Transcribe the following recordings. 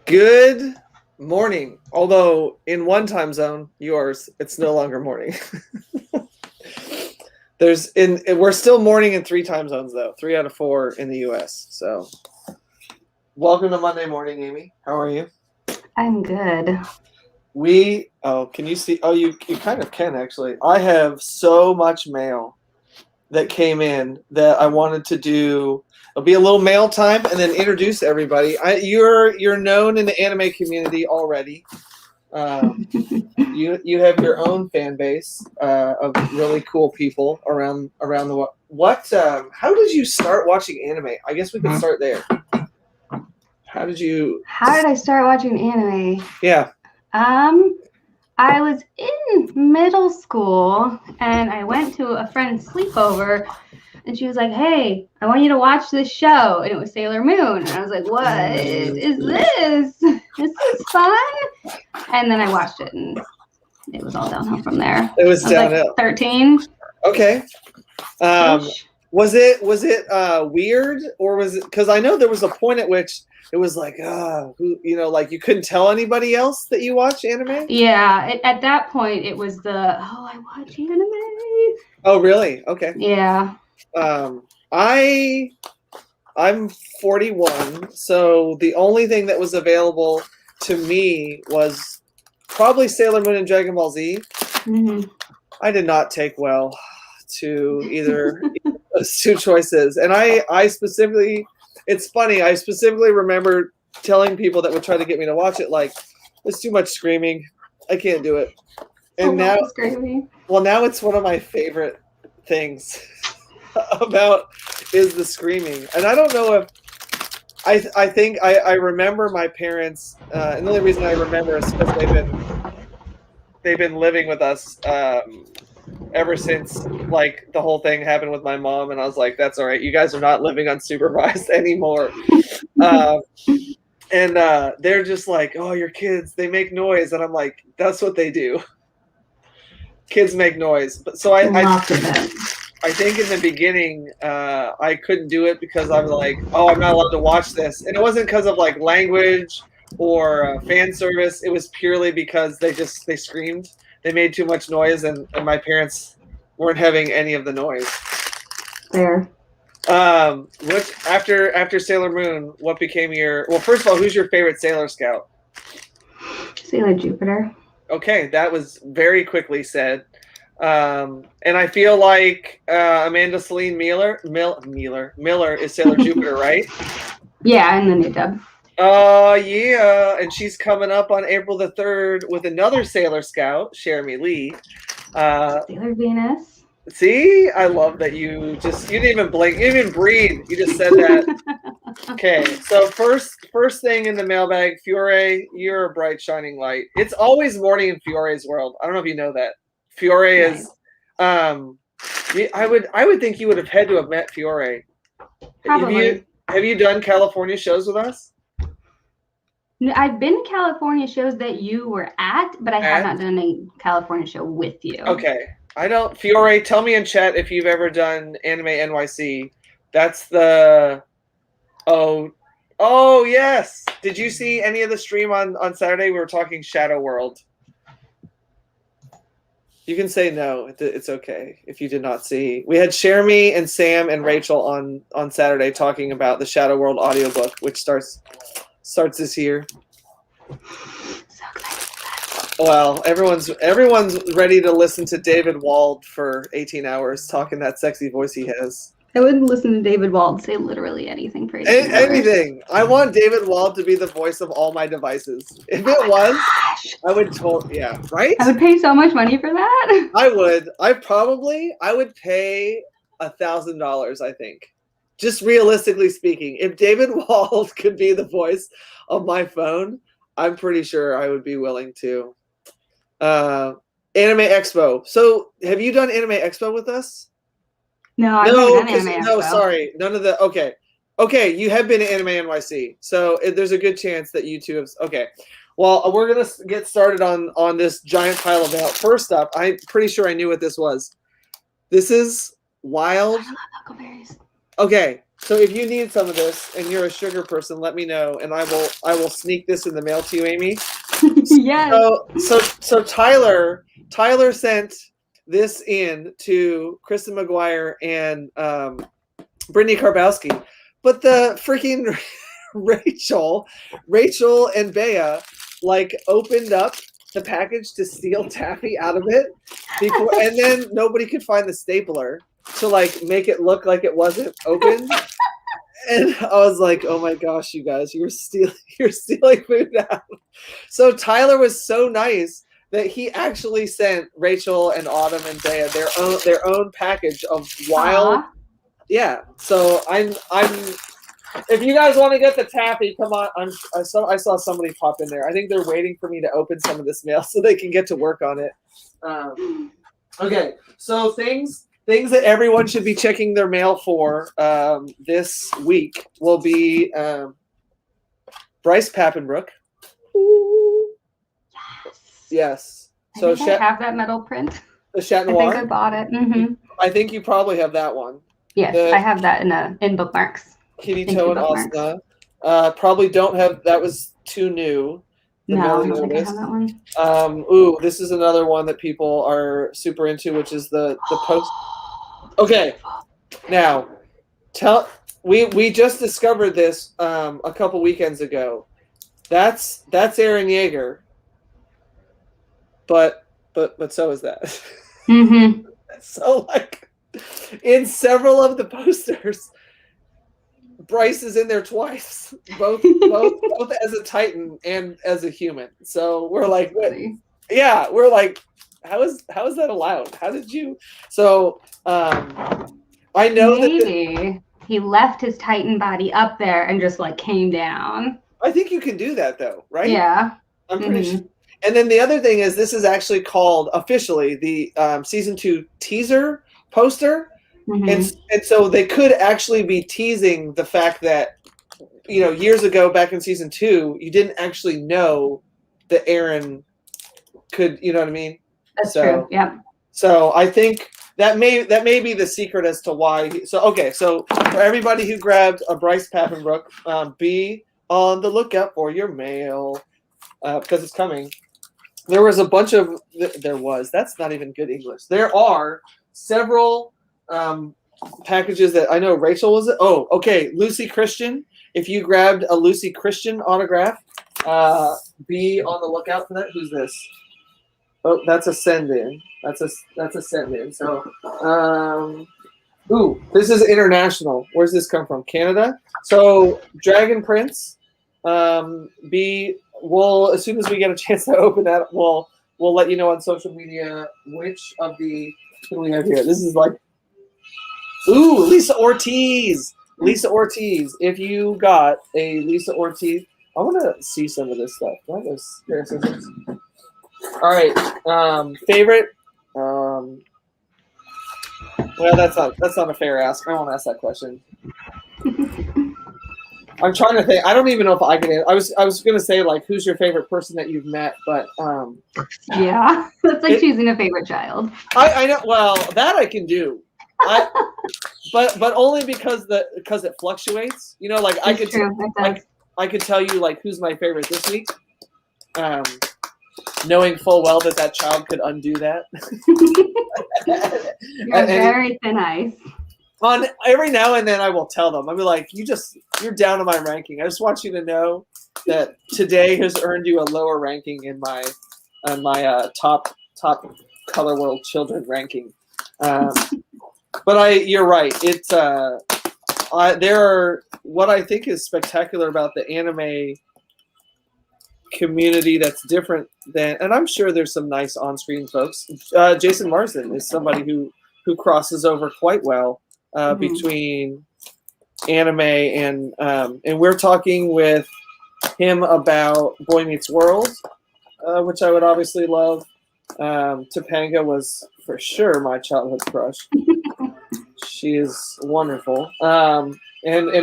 Good morning. Although in one time zone, yours, it's no longer morning. We're still morning in 3 time zones though. 3 out of 4 in the US. So welcome to Monday morning, Amy. How are you? I'm good. Can you see? Oh, you kind of can actually. I have so much mail that came in that I wanted to do. It'll be a little mail time and then introduce everybody. You're known in the anime community already. You have your own fan base of really cool people around the world. How did you start watching anime? I guess we could start there. How did I start watching anime? Yeah. I was in middle school and I went to a friend's sleepover and she was like, "Hey, I want you to watch this show." And it was Sailor Moon. And I was like, "What is this? This is fun." And then I watched it and it was all downhill from there. It was downhill. Like 13. Okay. Was it weird, or was it, because I know there was a point at which it was like, like you couldn't tell anybody else that you watch anime? Yeah, at that point it was I watch anime. Oh, really? Okay. Yeah. I'm 41, so the only thing that was available to me was probably Sailor Moon and Dragon Ball Z. Mm-hmm. I did not take well to either of those two choices, and I specifically, it's funny, I specifically remember telling people that would try to get me to watch it, like, it's too much screaming, I can't do it. And now it's one of my favorite things about is the screaming. And I don't know if I think I remember my parents, and the only reason I remember is because they've been living with us ever since, like, the whole thing happened with my mom, and I was like, that's all right, you guys are not living unsupervised anymore. And they're just like, "Oh, your kids, they make noise," and I'm like, that's what they do. Kids make noise. But so I think in the beginning, I couldn't do it because I was like, "Oh, I'm not allowed to watch this," and it wasn't because of like language or fan service. It was purely because they screamed. They made too much noise, and my parents weren't having any of the noise. Fair. What after Sailor Moon, what became your? Well, first of all, who's your favorite Sailor Scout? Sailor Jupiter. Okay, that was very quickly said. And I feel like Amanda Celine Miller is Sailor Jupiter, right? Yeah, in the new dub. Oh, yeah. And she's coming up on April the 3rd with another Sailor Scout, Jeremy Lee. Sailor Venus. See? I love that you didn't even blink, you didn't even breathe. You just said that. Okay, so first thing in the mailbag, Fiore, you're a bright shining light. It's always morning in Fiore's world. I don't know if you know that. Fiore is I would think you would have had to have met Fiore. Probably. Have you done California shows with us? I've been to California shows that you were at, but I have not done a California show with you. Okay. Fiore, tell me in chat if you've ever done Anime NYC. That's the Oh yes. Did you see any of the stream on Saturday? We were talking Shadow World. You can say no. It's okay if you did not see. We had Jeremy and Sam and Rachel on Saturday talking about the Shadow World audiobook, which starts this year. So excited. Well, everyone's ready to listen to David Wald for 18 hours talking that sexy voice he has. I wouldn't listen to David Wald say literally anything for 18 hours. Anything. I want David Wald to be the voice of all my devices. If it was, gosh. I would totally, yeah, right? I would pay so much money for that. I would. I would pay $1,000, I think. Just realistically speaking, if David Wald could be the voice of my phone, I'm pretty sure I would be willing to. Anime Expo. So, have you done Anime Expo with us? No, I've never done Anime Expo. No, sorry. None of the, okay. Okay, you have been to Anime NYC. So, there's a good chance that you two have, okay. Well, we're going to get started on this giant pile of mail. First up, I'm pretty sure I knew what this was. This is Wild. I love huckleberries. Okay, So if you need some of this and you're a sugar person, let me know, and I will sneak this in the mail to you, Amy. Yes. So Tyler sent this in to Kristen McGuire and Brittany Karbowski, but the freaking Rachel and Bea like opened up the package to steal taffy out of it before, and then nobody could find the stapler to like make it look like it wasn't open. And I was like, "Oh my gosh, you guys, you're stealing food now." So Tyler was so nice that he actually sent Rachel and Autumn and Bea their own package of wild. Aww. Yeah. So I'm. If you guys want to get the taffy, come on. I saw somebody pop in there. I think they're waiting for me to open some of this mail so they can get to work on it. Okay. So things that everyone should be checking their mail for this week will be Bryce Papenbrook. Yes. So I have that metal print. The Chat Noir. I think I bought it. Mm-hmm. I think you probably have that one. Yes, I have that in bookmarks. Kirito and Asuna. Probably don't have. That was too new. No, I don't think I have that one. This is another one that people are super into, which is the post. Okay, now we just discovered this a couple weekends ago. That's Aaron Yeager, but so is that. Mm-hmm. So like in several of the posters, Bryce is in there twice, both as a Titan and as a human. So we're like, we're like, how is that allowed? How did you? So I know maybe he left his Titan body up there and just like came down. I think you can do that though, right? Yeah, I'm pretty sure. And then the other thing is, this is actually called officially the season 2 teaser poster. Mm-hmm. And so they could actually be teasing the fact that, years ago back in season 2, you didn't actually know that Aaron could, you know what I mean? That's true. Yeah. So I think that may be the secret as to why. So for everybody who grabbed a Bryce Papenbrook, be on the lookout for your mail because it's coming. There was a bunch of that's not even good English. There are several packages that I know Rachel was. Oh, okay. Lucy Christian. If you grabbed a Lucy Christian autograph, be on the lookout for that. Who's this? Oh, that's a send in. That's a send in. So, this is international. Where's this come from? Canada. So, Dragon Prince. We'll as soon as we get a chance to open that, we'll let you know on social media which of the. What do we have here? This is like. Ooh, Lisa Ortiz. Lisa Ortiz. If you got a Lisa Ortiz, I want to see some of this stuff. What is this? All right. Favorite. Well, that's not a fair ask. I won't ask that question. I'm trying to think. I don't even know if I can. I was gonna say like, who's your favorite person that you've met, but yeah, that's like choosing a favorite child. I know. Well, that I can do. But only because it fluctuates. Like I could tell you like who's my favorite this week, knowing full well that child could undo that. You're very thin ice. On every now and then I will tell them. I'll be like, you're down on my ranking. I just want you to know that today has earned you a lower ranking in my top Color World children ranking. But you're right. It's there are what I think is spectacular about the anime community that's different than, and I'm sure there's some nice on-screen folks. Jason Marsden is somebody who crosses over quite well between anime and we're talking with him about Boy Meets World, which I would obviously love. Topanga was for sure my childhood crush. She is wonderful. And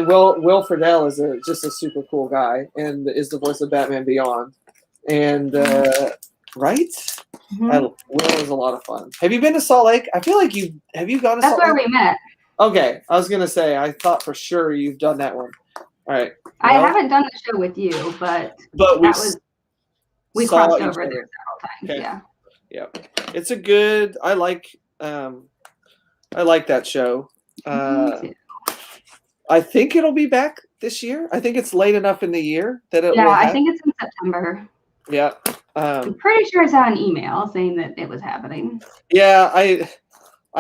Will Friedle is just a super cool guy and is the voice of Batman Beyond. And right? Will is a lot of fun. Have you been to Salt Lake? I feel like have you gone to Salt Lake? That's where we met. Okay, I was gonna say I thought for sure you've done that one. All right. I Well, haven't done the show with you, but we we saw crossed each over other. there several times. Okay. Yeah. Yeah. It's a good. I like that show. Me too. I think it'll be back this year. I think it's late enough in the year that it Yeah, will. I think it's in September. Yeah. I'm pretty sure I saw an email saying that it was happening. Yeah, I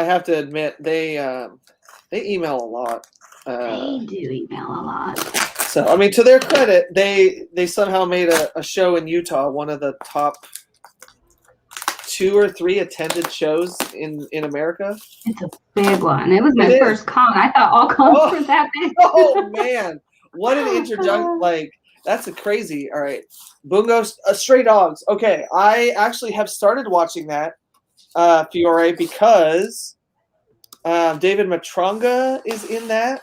have to admit they email a lot. They do email a lot. So I mean, to their credit, they somehow made a show in Utah, one of the top 2 or 3 attended shows in America. It's a big one. It was my first con. I thought all cons were that big. Oh man, what an introduction! Like that's a crazy. All right, Bungo, Stray Dogs. Okay, I actually have started watching that Fiore because David Matronga is in that.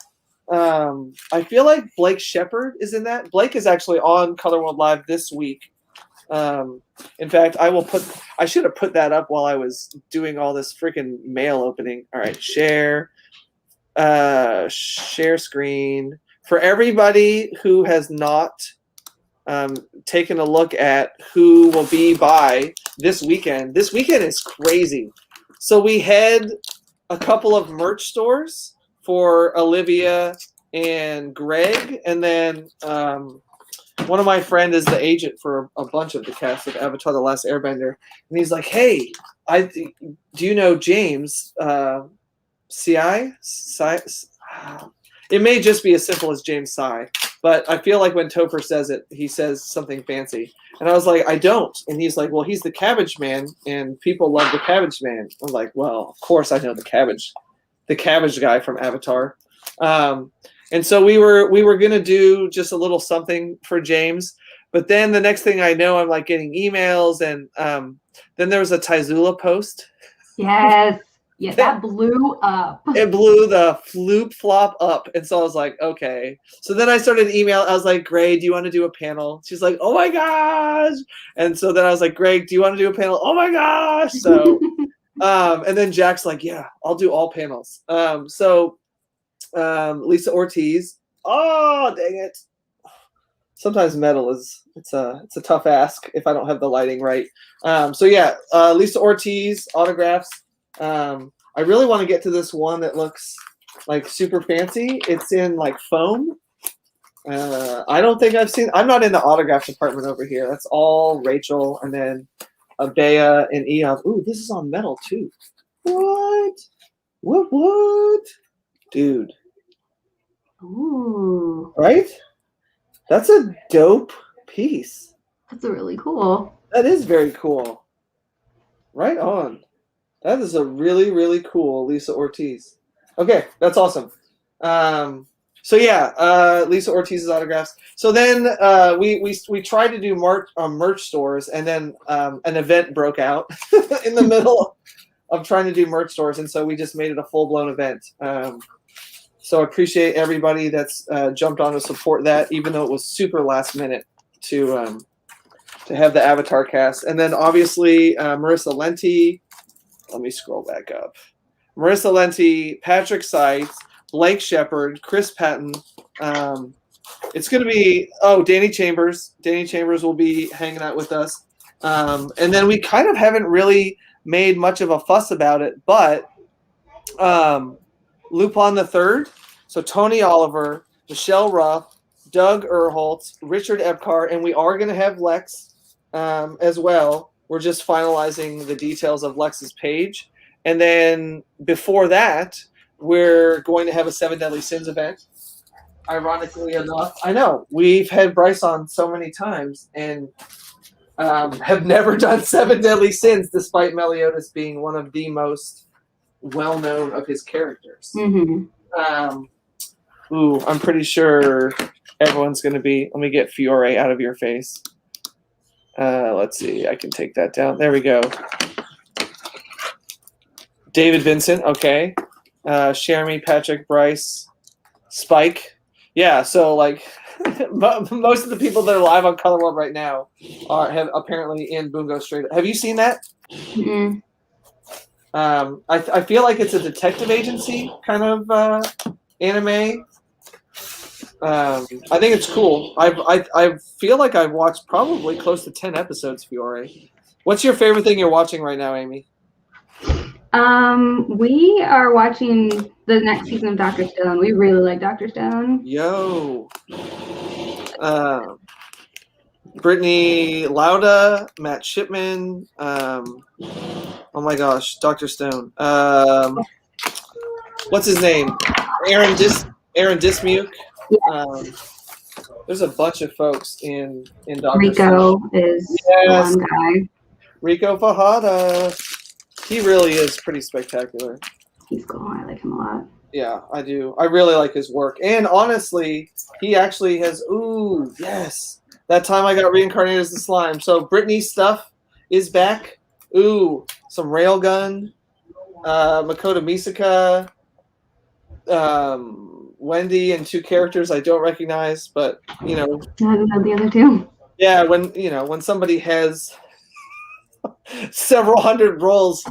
I feel like Blake Shepard is in that. Blake is actually on Color World Live this week. In fact, I should have put that up while I was doing all this freaking mail opening. All right, share screen. For everybody who has not taken a look at who will be by this weekend is crazy. So we had a couple of merch stores for Olivia and Greg, and then one of my friends is the agent for a bunch of the cast of Avatar: The Last Airbender, and he's like, "Hey, do you know James? Ci? It may just be as simple as James Ci, but I feel like when Topher says it, he says something fancy." And I was like, "I don't." And he's like, "Well, he's the Cabbage Man, and people love the Cabbage Man." I'm like, "Well, of course I know the cabbage guy from Avatar." And so we were gonna do just a little something for James, but then the next thing I know, I'm like getting emails, and then there was a Taizula post. Yes, yeah, that blew up. It blew the floop flop up, and so I was like, okay. So then I started email. I was like, Greg, do you want to do a panel? She's like, oh my gosh. And so then I was like, Greg, do you want to do a panel? Oh my gosh. So and then Jack's like, yeah, I'll do all panels. Lisa Ortiz. Oh, dang it. Sometimes metal it's a tough ask if I don't have the lighting right. Lisa Ortiz autographs. I really want to get to this one that looks like super fancy. It's in like foam. I don't think I'm not in the autograph department over here. That's all Rachel, and then Abea and Eon. Ooh, this is on metal too. What? Dude. Ooh. Right? That's a dope piece. That's really cool. That is very cool. Right on. That is a really, really cool Lisa Ortiz. Okay, that's awesome. Lisa Ortiz's autographs. So then we tried to do merch stores, and then an event broke out in the middle of trying to do merch stores, and so we just made it a full-blown event. So I appreciate everybody that's jumped on to support that, even though it was super last minute to have the Avatar cast. And then obviously Marissa Lenti. Let me scroll back up. Marissa Lenti, Patrick Seitz, Blake Shepard, Chris Patton. It's going to be Danny Chambers. Danny Chambers will be hanging out with us. And then we kind of haven't really made much of a fuss about it, but Lupin the Third, so Tony Oliver, Michelle Ruff, Doug Erholtz, Richard Epcar, and we are going to have Lex as well. We're just finalizing the details of Lex's page. And then before that, we're going to have a 7 Deadly Sins event. Ironically enough, I know, we've had Bryce on so many times and have never done 7 Deadly Sins, despite Meliodas being one of the most well-known of his characters. Mm-hmm. I'm pretty sure everyone's going to be... Let me get Fiore out of your face. Let's see. I can take that down. There we go. David Vincent. Okay. Sheremy, Patrick, Bryce, Spike. Yeah, so like most of the people that are live on Color World right now have apparently in Bungo Straight Up. Have you seen that? Mm-hmm. I feel like it's a detective agency kind of anime. I think it's cool. I feel like I've watched probably close to 10 episodes, Fiore. What's your favorite thing you're watching right now, Amy? We are watching the next season of Dr. Stone. We really like Dr. Stone. Yo. Brittany Lauda, Matt Shipman. Oh my gosh, Dr. Stone. What's his name? Aaron Dismuke. There's a bunch of folks in Dr. Rico Stone. is Yes. one guy. Rico Fajada. He really is pretty spectacular. He's cool. I like him a lot. Yeah, I do. I really like his work. And honestly, he actually has, yes. That time I got reincarnated as the slime. So Brittany's stuff is back. Some Railgun, Makoto Misaka, Wendy, and 2 characters I don't recognize, but I don't know the other 2. Yeah, when somebody has several hundred rolls,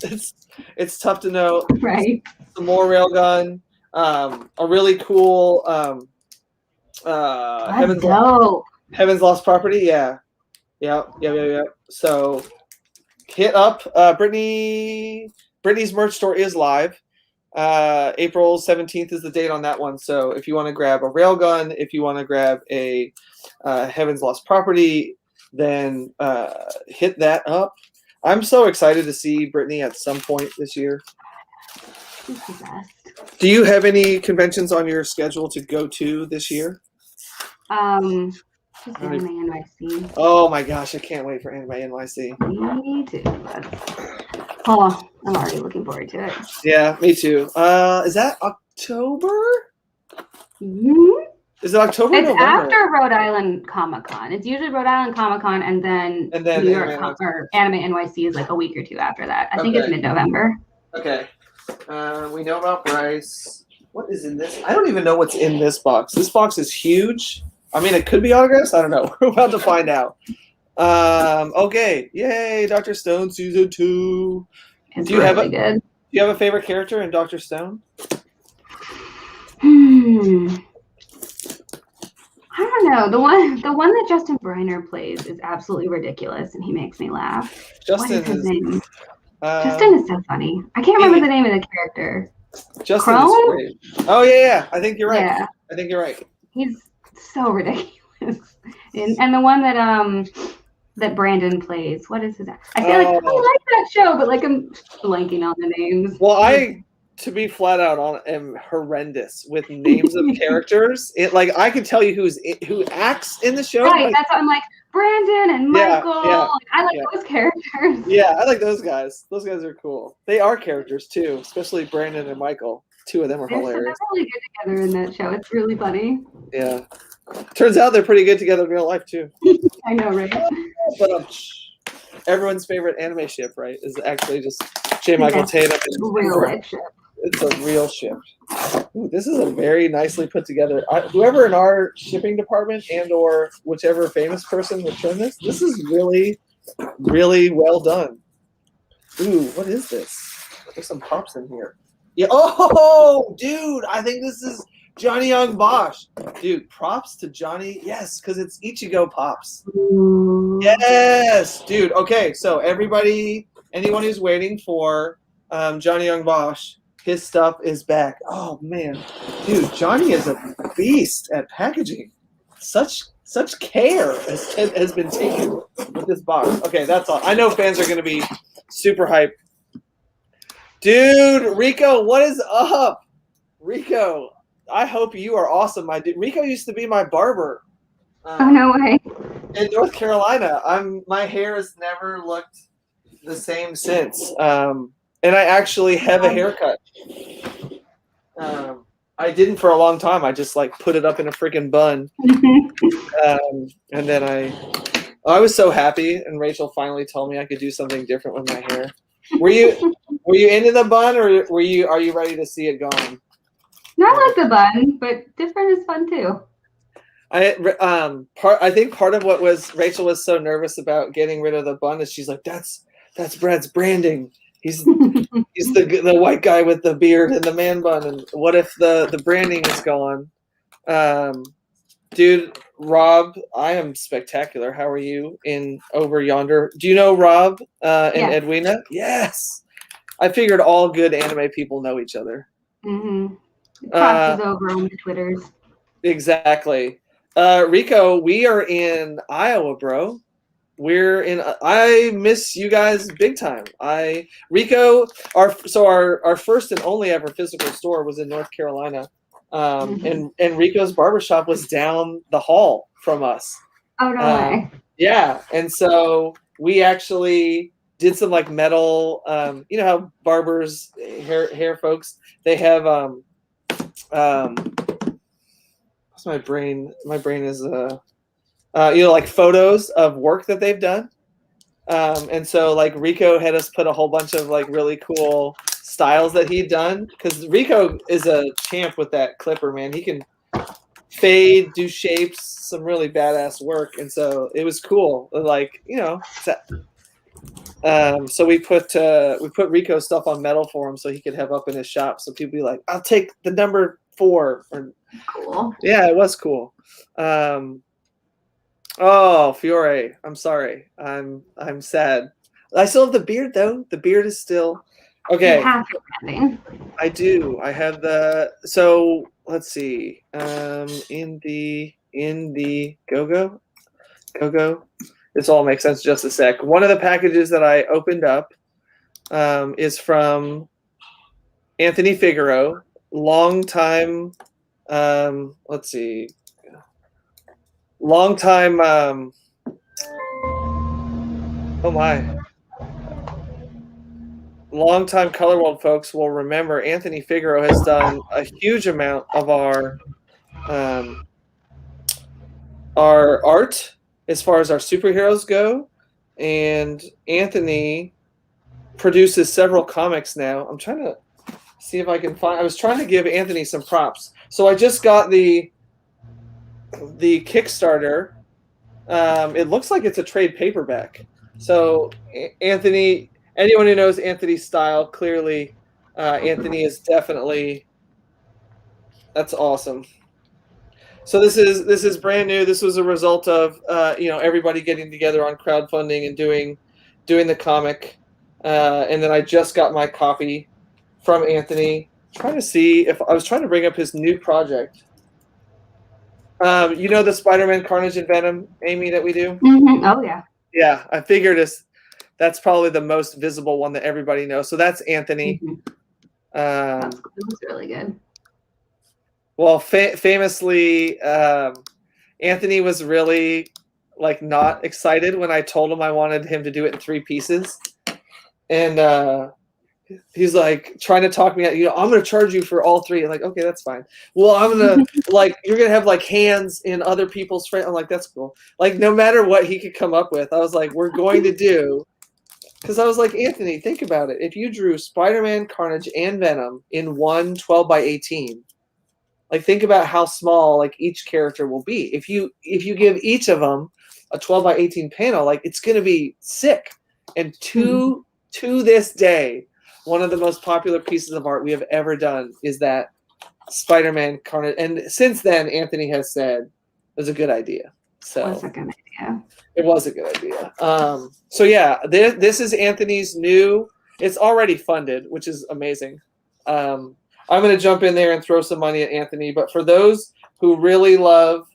it's tough to know. Right. Some more Railgun, a really cool Heaven's Lost Property. Yeah. So hit up Brittany's merch store is live. April 17th is the date on that one. So if you want to grab a Railgun, if you want to grab a Heaven's Lost Property, then hit that up. I'm so excited to see Brittany at some point this year. She's the best. Do you have any conventions on your schedule to go to this year? Just Anime NYC. Oh my gosh, I can't wait for Anime NYC. Me too. Oh, I'm already looking forward to it. Yeah, me too. Is that October? Mm-hmm. Is it October? It's or November? after Rhode Island Comic Con. It's usually Rhode Island Comic Con, and then New York or Anime NYC is like a week or 2 after that. I think it's mid-November. Okay. We know about Bryce. What is in this? I don't even know what's in this box. This box is huge. I mean, it could be autographs. I don't know. We're about to find out. Okay. Yay, Dr. Stone season 2. It's really good. Do you have a favorite character in Dr. Stone? I don't know. The one that Justin Briner plays is absolutely ridiculous, and he makes me laugh. What is his name? Justin is so funny. I can't remember the name of the character. Justin is great. Oh yeah. I think you're right. Yeah. I think you're right. He's so ridiculous. And the one that Brandon plays. What is his? I feel like I like that show, but like I'm blanking on the names. Well, to be flat out am horrendous with names of characters. I can tell you who acts in the show. Right, that's what I'm like. Brandon and Michael. Yeah, I like those characters. Yeah, I like those guys. Those guys are cool. They are characters too, especially Brandon and Michael. 2 of them are hilarious. They're really good together in that show. It's really funny. Yeah. Turns out they're pretty good together in real life too. I know, right? But everyone's favorite anime ship, right, is actually just J. Michael Tatum. Real life ship. It's a real ship. Ooh, this is a very nicely put together. Whoever in our shipping department or whichever famous person returned this is really, really well done. Ooh, what is this? There's some pops in here. Yeah. Oh, dude, I think this is Johnny Young Bosch. Dude, props to Johnny. Yes, because it's Ichigo Pops. Ooh. Yes, dude. Okay, so anyone who's waiting for Johnny Young Bosch, his stuff is back. Oh man, dude, Johnny is a beast at packaging. Such care has been taken with this box. Okay, that's all. I know fans are going to be super hyped. Dude, Rico, what is up? Rico, I hope you are awesome, my dude. Rico used to be my barber. Oh no way! In North Carolina, my hair has never looked the same since. And I actually have a haircut. I didn't for a long time. I just put it up in a freaking bun. And then I was so happy, and Rachel finally told me I could do something different with my hair. Were you into the bun, or are you ready to see it gone? Not like the bun, but different is fun too. I think part of what Rachel was so nervous about getting rid of the bun is she's like, that's Brad's branding. He's the white guy with the beard and the man bun. And what if the branding is gone? Dude, Rob, I am spectacular. How are you in over yonder? Do you know Rob and Yeah. Edwina? Yes. I figured all good anime people know each other. Mm-hmm. It crosses over on the Twitters. Exactly. Rico, we are in Iowa, bro. I miss you guys big time. Rico, our first and only ever physical store was in North Carolina. And Rico's barbershop was down the hall from us. Oh, no way. Yeah. And so we actually did some like metal, you know how barbers, hair folks, they have, what's my brain? My brain is, you know, like photos of work that they've done. And so like Rico had us put a whole bunch of like really cool styles that he'd done, because Rico is a champ with that clipper, man. He can fade, do shapes, some really badass work. And so it was cool. Like, you know, so we put Rico stuff on metal for him so he could have up in his shop. So people be like, I'll take the number 4. Or, cool. Yeah, it was cool. Oh, Fiore, I'm sorry. I'm sad. I still have the beard though. The beard is still okay. You have your I do. I have the. So let's see. In the go. This all makes sense. Just a sec. One of the packages that I opened up is from Anthony Figaro. Long time. Let's see. Long time. Oh my. Long-time Color World folks will remember Anthony Figaro has done a huge amount of our art as far as our superheroes go, and Anthony produces several comics now. I'm trying to see if I can find. I was trying to give Anthony some props, so I just got the Kickstarter. It looks like it's a trade paperback. So Anthony. Anyone who knows Anthony's style, clearly, Anthony is definitely. That's awesome. So this is brand new. This was a result of you know, everybody getting together on crowdfunding and doing the comic, and then I just got my copy from Anthony. Trying to see if I was trying to bring up his new project. You know the Spider-Man Carnage and Venom, Amy, that we do. Mm-hmm. Oh yeah. Yeah, I figured that's probably the most visible one that everybody knows. So that's Anthony. That was really good. Well, famously, Anthony was really like not excited when I told him I wanted him to do it in 3 pieces, and he's like trying to talk me out. You know, I'm going to charge you for all 3. I'm like, okay, that's fine. Well, I'm gonna like you're gonna have like hands in other people's frames. I'm like, that's cool. Like no matter what he could come up with, I was like, we're going to do. Because I was like, Anthony, think about it. If you drew Spider-Man, Carnage, and Venom in one 12 by 18, like think about how small like each character will be. If you give each of them a 12 by 18 panel, like it's going to be sick. And to this day, one of the most popular pieces of art we have ever done is that Spider-Man, Carnage. And since then, Anthony has said it was a good idea. So That's a good idea. It was a good idea. So yeah, this is Anthony's new. It's already funded, which is amazing. I'm going to jump in there and throw some money at Anthony. But for those who really love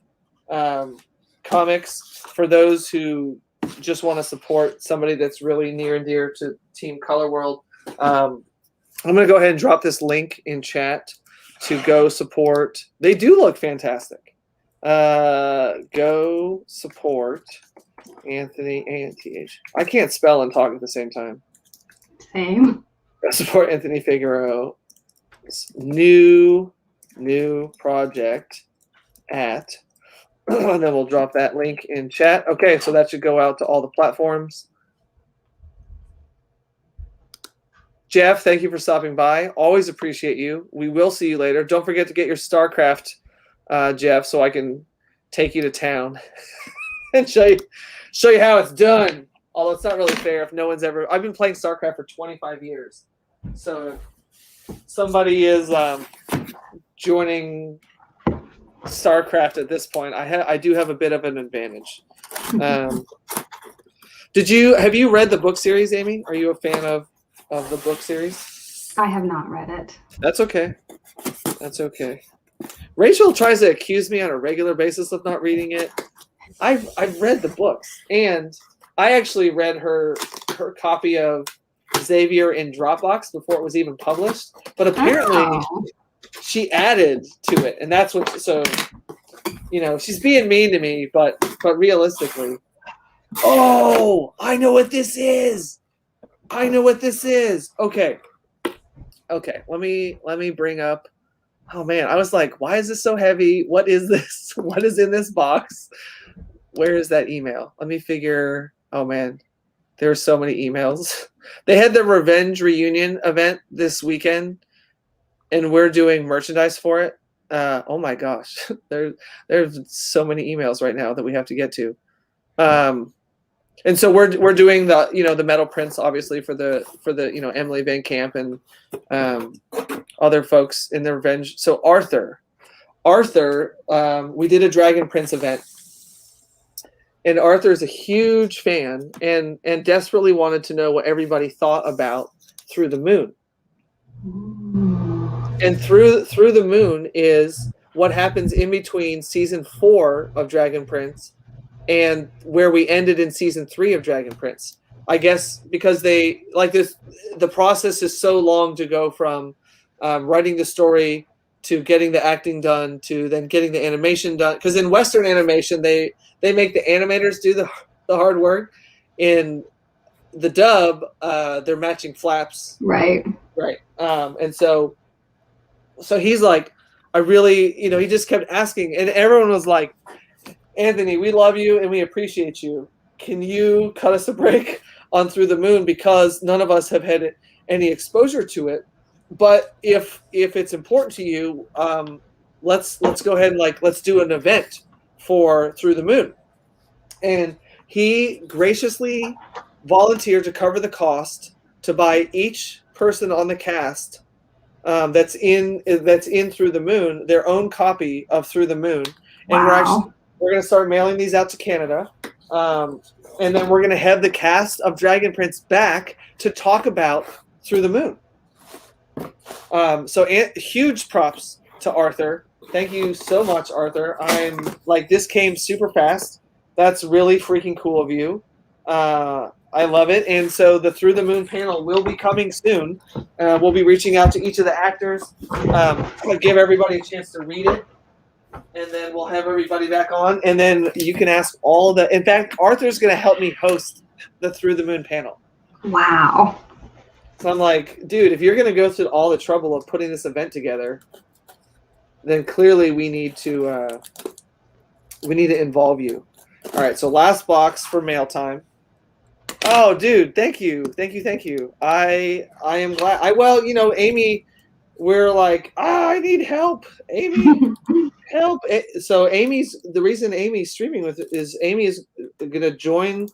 comics, for those who just want to support somebody that's really near and dear to Team Color World, I'm going to go ahead and drop this link in chat to go support. They do look fantastic. Go support Anthony A-N-T-H. I can't spell and talk at the same time. Same. Go support Anthony Figaro. New project at, and then we'll drop that link in chat. Okay, so that should go out to all the platforms. Jeff, thank you for stopping by. Always appreciate you. We will see you later. Don't forget to get your StarCraft, Jeff, so I can take you to town and show you how it's done Although it's not really fair if no one's ever. I've been playing StarCraft for 25 years, so if somebody is joining StarCraft at this point, I do have a bit of an advantage. Have you read the book series, Amy? Are you a fan of the book series? I have not read it. That's okay. That's okay. Rachel tries to accuse me on a regular basis of not reading it. I've read the books, and I actually read her copy of Xavier in Dropbox before it was even published. But apparently, she added to it, and that's what. So, she's being mean to me, but realistically, oh, I know what this is. Okay. Let me bring up. Oh man, I was like, why is this so heavy? What is this? What is in this box? Where is that email? Let me figure. Oh man, there are so many emails. They had the Revenge Reunion event this weekend, and we're doing merchandise for it. Oh my gosh, there's so many emails right now that we have to get to. And so we're doing the metal prints obviously for the Emily Van Camp and other folks in the Revenge. So Arthur, we did a Dragon Prince event, and Arthur is a huge fan and desperately wanted to know what everybody thought about Through the Moon. And Through the Moon is what happens in between season 4 of Dragon Prince and where we ended in season 3 of Dragon Prince. I guess because they like this, the process is so long to go from writing the story to getting the acting done to then getting the animation done. Because in Western animation, they make the animators do the hard work. In the dub, they're matching flaps. Right. And so he's like, I really, he just kept asking, and everyone was like, Anthony, we love you and we appreciate you. Can you cut us a break on Through the Moon, because none of us have had any exposure to it. But if it's important to you, let's go ahead and let's do an event for Through the Moon. And he graciously volunteered to cover the cost to buy each person on the cast that's in Through the Moon their own copy of Through the Moon. And we're going to start mailing these out to Canada. And then we're going to have the cast of Dragon Prince back to talk about Through the Moon. So huge props to Arthur. Thank you so much, Arthur. I'm like, this came super fast. That's really freaking cool of you. I love it. And so the Through the Moon panel will be coming soon. We'll be reaching out to each of the actors. I'll give everybody a chance to read it. And then we'll have everybody back on. And then you can ask all the... In fact, Arthur's going to help me host the Through the Moon panel. Wow. So I'm like, dude, if you're going to go through all the trouble of putting this event together, then clearly we need to involve you. All right, so last box for mail time. Oh, dude, thank you. I am glad. Amy, we're like, I need help. Amy, help. So the reason Amy's streaming with it is Amy is going to join.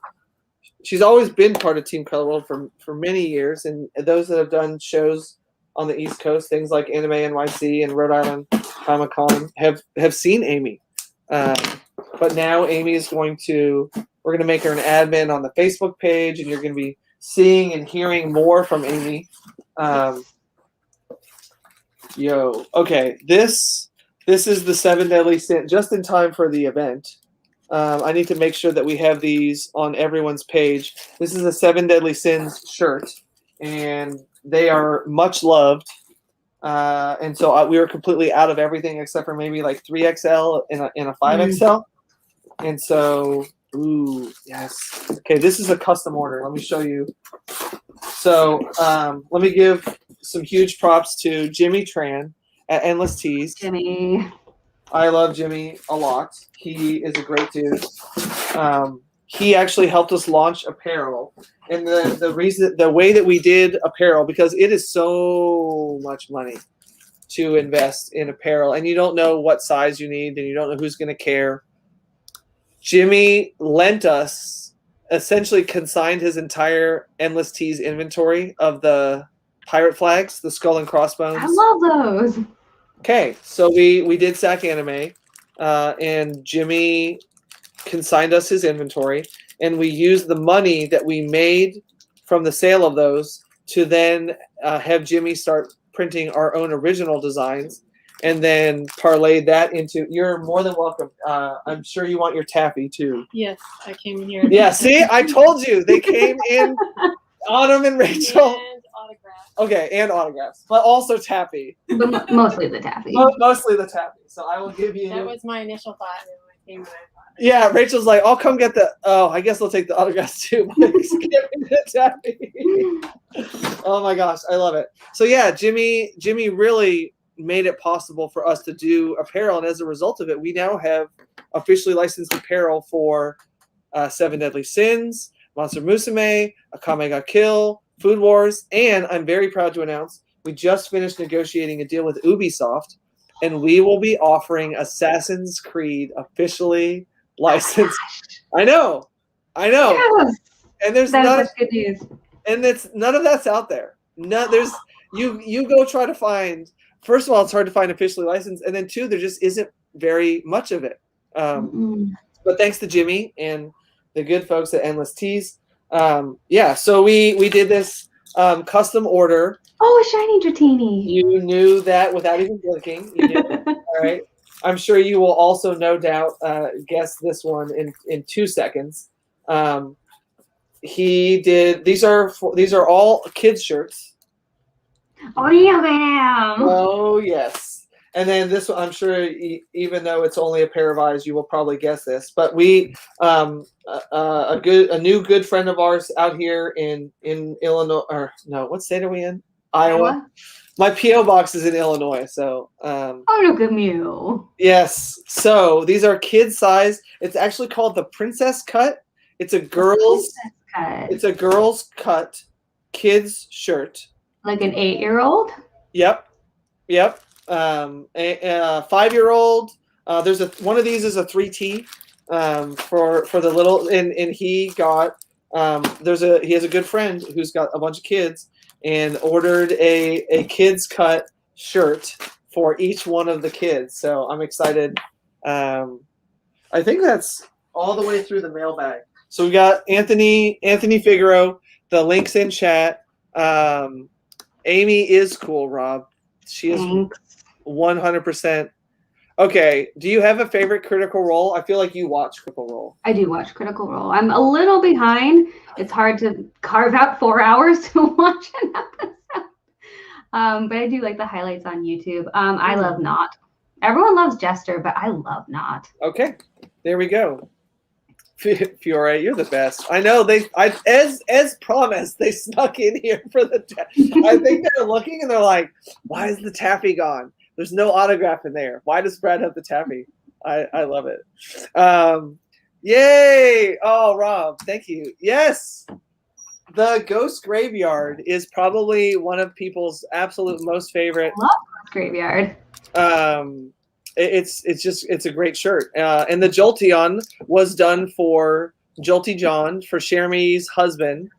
She's always been part of Team Color World for many years, and those that have done shows on the East Coast, things like Anime NYC and Rhode Island Comic Con, have seen Amy. But now Amy is we're going to make her an admin on the Facebook page, and you're going to be seeing and hearing more from Amy. Okay, this is the 7 Deadly Sins, just in time for the event. I need to make sure that we have these on everyone's page. This is a 7 Deadly Sins shirt, and they are much loved. And so we were completely out of everything except for maybe like 3XL and a 5XL. And so, ooh, yes. Okay, this is a custom order. Let me show you. So let me give some huge props to Jimmy Tran at Endless Tees. Jimmy. I love Jimmy a lot. He is a great dude. He actually helped us launch apparel. And the way that we did apparel, because it is so much money to invest in apparel, and you don't know what size you need, and you don't know who's going to care. Jimmy lent us essentially consigned his entire Endless Tees inventory of the pirate flags, the skull and crossbones. I love those. Okay, so we did Sack Anime, and Jimmy consigned us his inventory, and we used the money that we made from the sale of those to then have Jimmy start printing our own original designs, and then parlay that into. You're more than welcome. I'm sure you want your taffy too. Yes, I came in here. Yeah, see, I told you they came in. Autumn and Rachel. And autographs. Okay, and autographs, but also taffy. But mostly the taffy. Mostly the taffy. So I will give you. That was my initial thought, and when I came in, I thought. Yeah, Rachel's like, I'll come get the. Oh, I guess I'll take the autographs too. But give me the taffy. Oh my gosh, I love it. So yeah, Jimmy really made it possible for us to do apparel, and as a result of it, we now have officially licensed apparel for Seven Deadly Sins, Monster Musume, Akame ga Kill, Food Wars, and I'm very proud to announce we just finished negotiating a deal with Ubisoft, and we will be offering Assassin's Creed officially licensed. I know. Yes. And there's That's good news. and it's none of that's out there. No, there's you go try to find. First of all, it's hard to find officially licensed, and then two, there just isn't very much of it. But thanks to Jimmy and the good folks at Endless Tees, yeah. So we did this custom order. Oh, a shiny Dratini. You knew that without even blinking. You knew it. All right. I'm sure you will also, no doubt, guess this one in 2 seconds. He did. These are all kids shirts. Oh yeah, Oh yes. And then this one, I'm sure, even though it's only a pair of eyes, you will probably guess this. But we, a new good friend of ours out here in Illinois, or no, what state are we in? Iowa. My PO box is in Illinois, so. Oh, look at you. Yes. So these are kid size. It's actually called the Princess Cut. It's a girl's. It's a girl's cut, kids shirt. Like an 8-year-old. Yep. A 5-year-old. There's one of these is a 3T for the little, and he got he has a good friend who's got a bunch of kids and ordered a kids cut shirt for each one of the kids. So I'm excited. I think that's all the way through the mailbag. So we got Anthony Figaro. The link's in chat. Amy is cool, Rob. She is 100%. Okay. Do you have a favorite Critical Role? I feel like you watch Critical Role. I do watch Critical Role. I'm a little behind. It's hard to carve out 4 hours to watch an episode. But I do like the highlights on YouTube. I love Not. Everyone loves Jester, but I love Not. Okay. There we go. Fiore, you're the best. I know as promised, they snuck in here for the. I think they're looking and they're like, "Why is the taffy gone? There's no autograph in there. Why does Brad have the taffy?" I love it. Yay! Oh, Rob, thank you. Yes, the Ghost Graveyard is probably one of people's absolute most favorite. I love Ghost Graveyard. It's a great shirt. And the Jolteon was done for Jolty John, for Shermie's husband.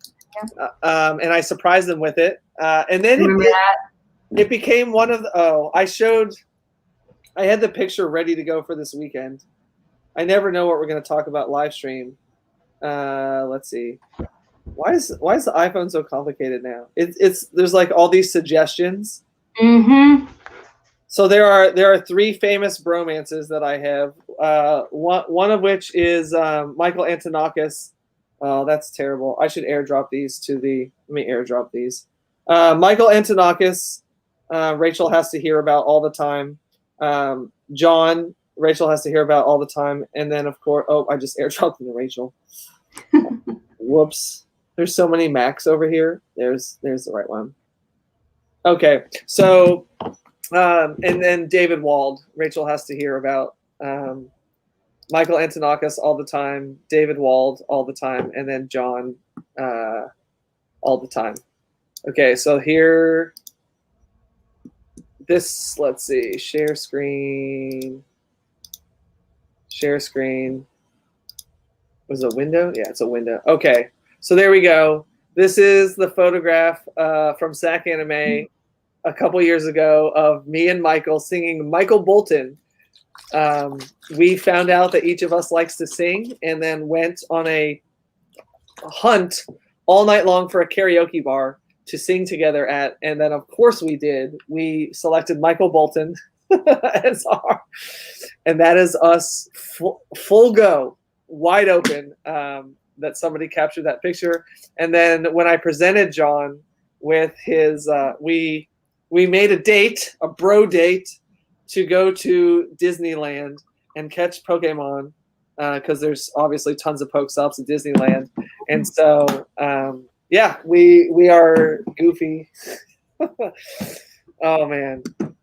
Yeah. And I surprised them with it. And then it became one of the, I had the picture ready to go for this weekend. I never know what we're going to talk about live stream. Let's see. Why is the iPhone so complicated now? There's like all these suggestions. Mm-hmm. So there are 3 famous bromances that I have. One of which is Michael Antonakis. Oh, that's terrible. I should airdrop these to the. Let me airdrop these. Michael Antonakis. Rachel has to hear about all the time. John. Rachel has to hear about all the time. And then of course, I just airdropped them to Rachel. Whoops. There's so many Macs over here. There's the right one. Okay, so. And then David Wald, Rachel has to hear about Michael Antonakis all the time, David Wald all the time, and then John all the time. Okay, so here, let's see, share screen. Was it a window? Yeah, it's a window. Okay, so there we go. This is the photograph from SAC Anime a couple years ago of me and Michael singing Michael Bolton. We found out that each of us likes to sing and then went on a hunt all night long for a karaoke bar to sing together at. And then, of course, we did. We selected Michael Bolton as our, and that is us full go, wide open. That somebody captured that picture. And then when I presented John with his, we made a date, a bro date, to go to Disneyland and catch Pokemon, because there's obviously tons of Pokestops at Disneyland. And so, yeah, we are goofy. Oh man,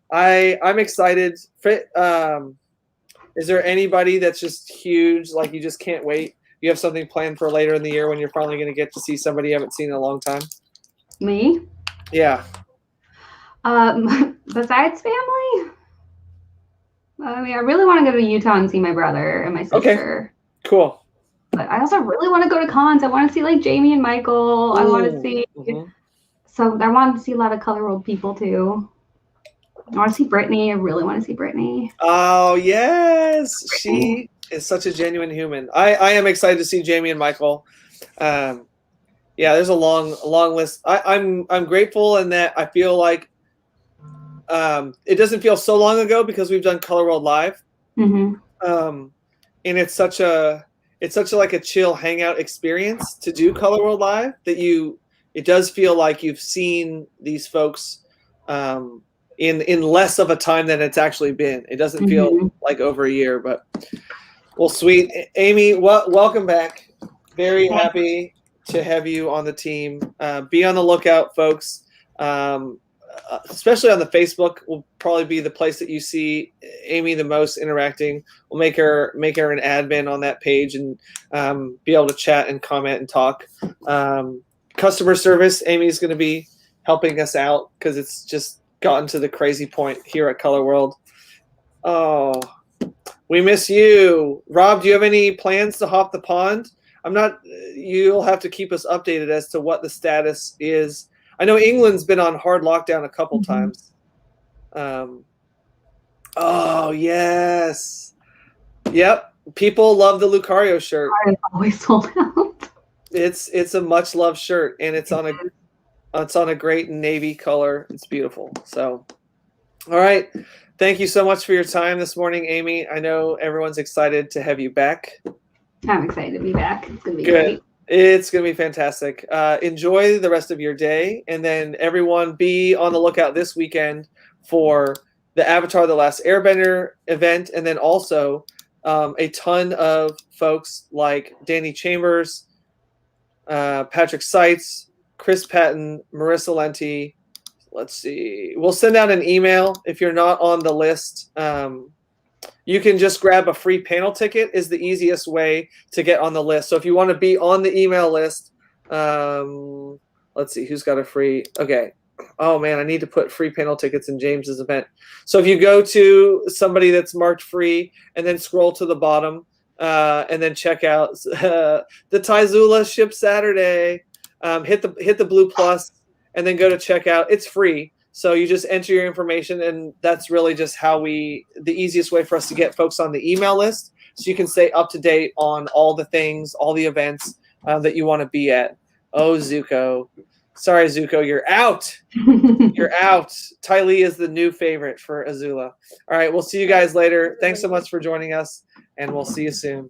I'm excited. Is there anybody that's just huge, like you just can't wait? You have something planned for later in the year when you're finally going to get to see somebody you haven't seen in a long time? Me? Yeah. Besides family? I mean, I really want to go to Utah and see my brother and my sister. Okay. Cool. But I also really want to go to cons. I want to see like Jamie and Michael. I want to see. So I want to see a lot of Color World people too. I want to see Brittany. I really want to see Brittany. Oh yes, Brittany. She is such a genuine human. I am excited to see Jamie and Michael. Yeah, there's a long list. I'm grateful in that I feel like it doesn't feel so long ago because we've done Color World Live. Mm-hmm. And it's such a like a chill hangout experience to do Color World Live that it does feel like you've seen these folks in less of a time than it's actually been. It doesn't feel like over a year, but well, sweet. Amy, welcome back. Very happy to have you on the team. Be on the lookout, folks. Especially on the Facebook will probably be the place that you see Amy the most interacting. We'll make her an admin on that page and be able to chat and comment and talk. Customer service, Amy's going to be helping us out because it's just gotten to the crazy point here at Color World. Oh, we miss you. Rob, do you have any plans to hop the pond? You'll have to keep us updated as to what the status is. I know England's been on hard lockdown a couple times. Oh, yes. Yep. People love the Lucario shirt. I'm always sold out. It's a much loved shirt, and it's on a great navy color. It's beautiful. So, all right. Thank you so much for your time this morning, Amy. I know everyone's excited to have you back. I'm excited to be back. It's going to be Good. great. It's going to be fantastic. Enjoy the rest of your day. And then everyone be on the lookout this weekend for the Avatar The Last Airbender event. And then also a ton of folks like Danny Chambers, Patrick Seitz, Chris Patton, Marissa Lenti. Let's see. We'll send out an email if you're not on the list. You can just grab a free panel ticket is the easiest way to get on the list. So if you want to be on the email list, let's see who's got a free. Okay. Oh man, I need to put free panel tickets in James's event. So if you go to somebody that's marked free and then scroll to the bottom and then check out the Taizula ship Saturday, hit the blue plus and then go to checkout. It's free. So you just enter your information, and that's really just the easiest way for us to get folks on the email list, so you can stay up to date on all the things, all the events that you want to be at. Oh, Zuko. Sorry, Zuko, you're out. You're out. Ty Lee is the new favorite for Azula. All right, we'll see you guys later. Thanks so much for joining us, and we'll see you soon.